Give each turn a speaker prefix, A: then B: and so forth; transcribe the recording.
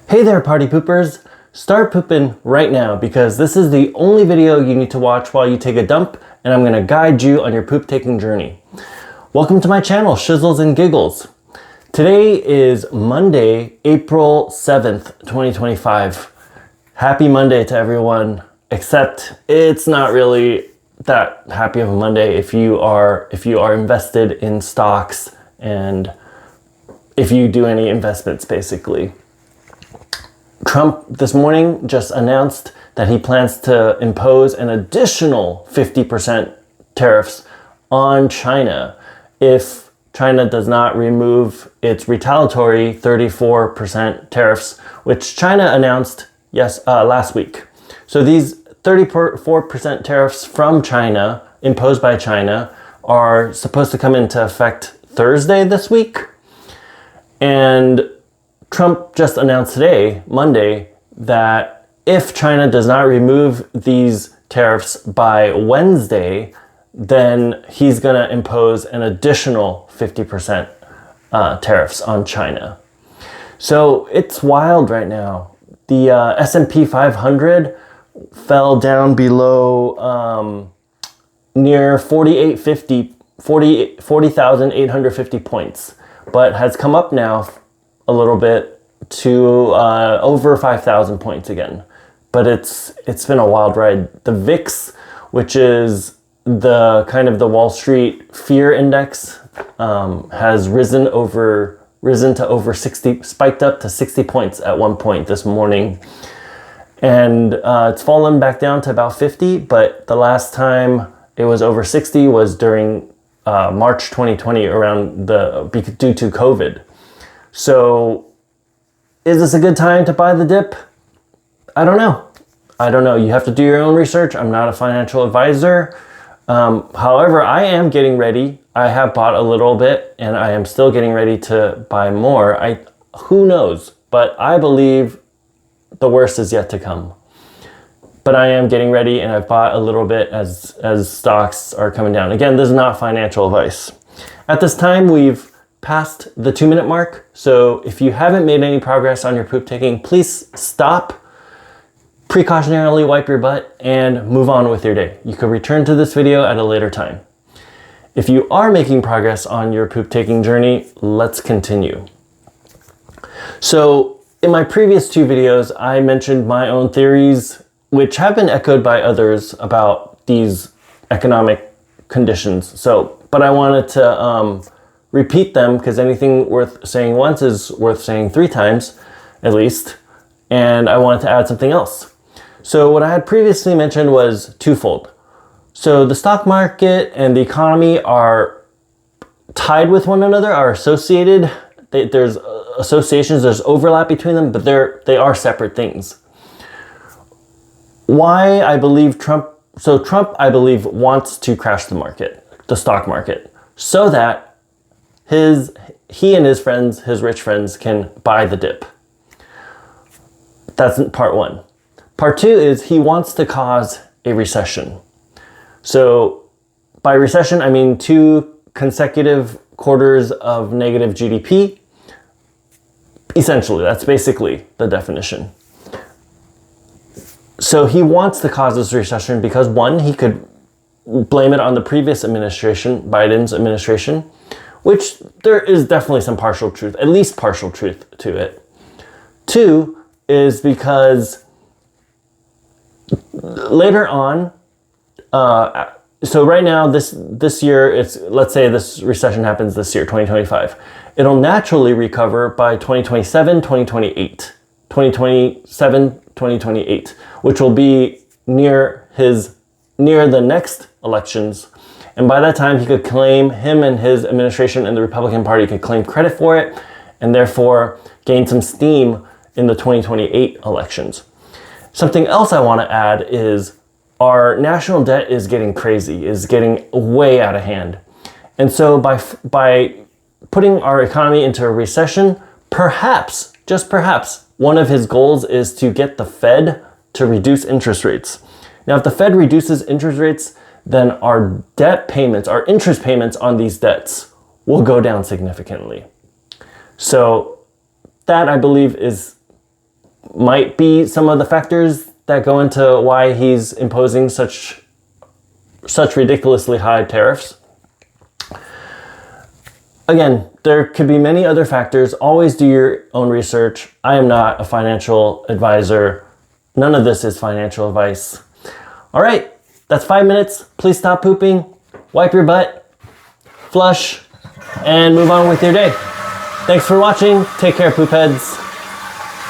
A: Hey there, party poopers! Start pooping right now because this is the only video you need to watch while you take a dump, and I'm going to guide you on your poop taking journey. Welcome to my channel, Shizzles and Giggles. Today is Monday, April 7th, 2025. Happy Monday to everyone, except it's not really that happy of a Monday if you are invested in stocks and if you do any investments, basically. Trump this morning just announced that he plans to impose an additional 50% tariffs on China if China does not remove its retaliatory 34% tariffs, which China announced last week. So these 34% tariffs from China, imposed by China, are supposed to come into effect Thursday this week. And Trump just announced today, Monday, that if China does not remove these tariffs by Wednesday, then he's going to impose an additional 50% tariffs on China. So it's wild right now. The S&P 500 fell down below near 40,850 points, but has come up now a little bit to over 5,000 points again. But it's been a wild ride. The VIX, which is the kind of the Wall Street fear index, has risen to over 60, spiked up to 60 points at one point this morning. And it's fallen back down to about 50, but the last time it was over 60 was during March 2020 due to COVID. So is this a good time to buy the dip? I don't know. You have to do your own research. I'm not a financial advisor. However, I am getting ready. I have bought a little bit and I am still getting ready to buy more. Who knows? But I believe the worst is yet to come. But I am getting ready and I've bought a little bit as stocks are coming down. Again, this is not financial advice. At this time, we've passed the 2-minute mark. So if you haven't made any progress on your poop taking, please stop, precautionarily wipe your butt, and move on with your day. You can return to this video at a later time. If you are making progress on your poop taking journey, let's continue. So in my previous 2 videos, I mentioned my own theories, which have been echoed by others about these economic conditions. But I wanted to repeat them because anything worth saying once is worth saying 3 times, at least. And I wanted to add something else. So what I had previously mentioned was twofold. So the stock market and the economy are tied with one another, are associated. There's associations, there's overlap between them, but they are separate things. Why I believe Trump, I believe, wants to crash the stock market, so that he and his friends, his rich friends, can buy the dip. That's part 1. Part 2 is he wants to cause a recession. So by recession, I mean 2 consecutive quarters of negative GDP. Essentially, that's basically the definition. So he wants to cause this recession because, 1, he could blame it on the previous administration, Biden's administration, which there is definitely some partial truth, at least partial truth to it. 2 is because later on, so right now, this year, let's say this recession happens this year, 2025. It'll naturally recover by 2027, 2028, which will be near the next elections. And by that time, him and his administration and the Republican Party could claim credit for it and therefore gain some steam in the 2028 elections. Something else I want to add is our national debt is getting crazy, is getting way out of hand. And so by putting our economy into a recession, perhaps, just perhaps, one of his goals is to get the Fed to reduce interest rates. Now, if the Fed reduces interest rates, then our debt payments, our interest payments on these debts will go down significantly. So that, I believe, is might be some of the factors that go into why he's imposing such ridiculously high tariffs. Again, there could be many other factors. Always do your own research. I am not a financial advisor. None of this is financial advice. All right, that's 5 minutes. Please stop pooping, wipe your butt, flush, and move on with your day. Thanks for watching. Take care, poop heads.